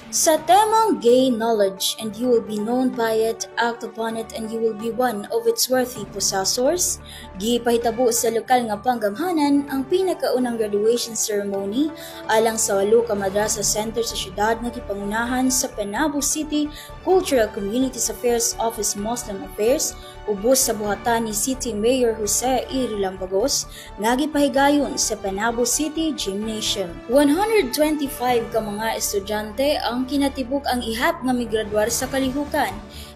Sa temang Gain Knowledge and you will be known by it, act upon it and you will be one of its worthy possessors, gipahitabo sa lokal nga panggamhanan ang pinakaunang graduation ceremony alang sa 8 ka madrasa center sa syudad nga gipangunahan sa Panabo City Cultural Communities Affairs Office Muslim Affairs ubos sa buhatan ni City Mayor Jose E. Lambagos nga gipahigayon sa Panabo City Gymnasium. 125 ka mga estudyante ang kinatibuk ang ihap nga migraduar sa kalihukan.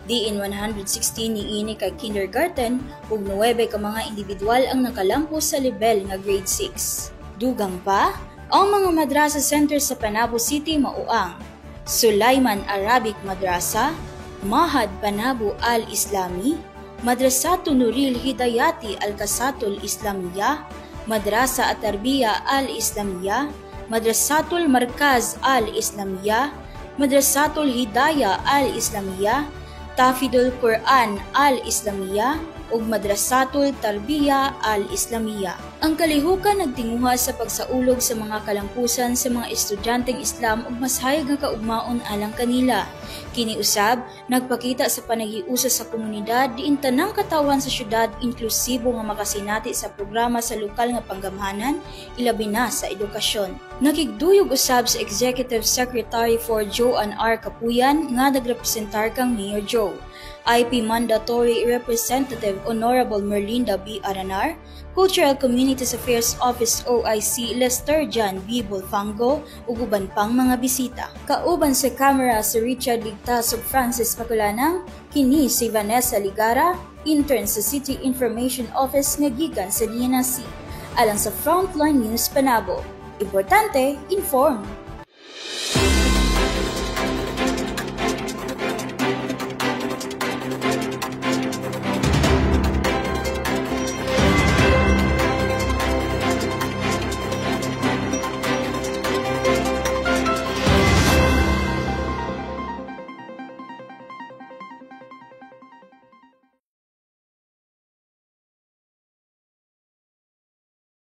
Diin 116 niini kay kindergarten ug 9 ka mga individual ang nakalampo sa level nga grade 6. Dugang pa, ang mga madrasa center sa Panabo City mauang Sulaiman Arabic Madrasa, Mahad Panabo Al-Islami, Madrasatun Nuril Hidayati Al-Kasatul Islamiyah, Madrasa At-Tarbiyah Al-Islamiyah, Madrasatul Markaz Al-Islamiyah, Madrasatul Hidayah Al-Islamiyah, Tafidul Quran Al-Islamiyah, ug Madrasatul Tarbiyah Al-Islamiyah. Ang kalihukan nagtinguha sa pagsaulog sa mga kalampusan sa mga estudyanteng Islam ug mas hayag nga kaugmaon alang kanila. Kini usab nagpakita sa panagiusa sa komunidad diin tanang katawan sa syudad inklusibo nga makasinati sa programa sa lokal nga panggamhanan ilabi na sa edukasyon. Nakigduyog usab sa Executive Secretary for Joan R. Kapuyan nga nagrepresentar kang Mayor Joe, IP Mandatory Representative Honorable Merlinda B. Aranar, Cultural Communities Affairs Office OIC Lester John B. Bolfango ug uban pang mga bisita. Kauban sa kamera si Richard Ligtas ug Francis Paculanang, kini si Vanessa Ligara, intern sa City Information Office nga gikan sa DNC. Alang sa Frontline News Panabo, importante, inform.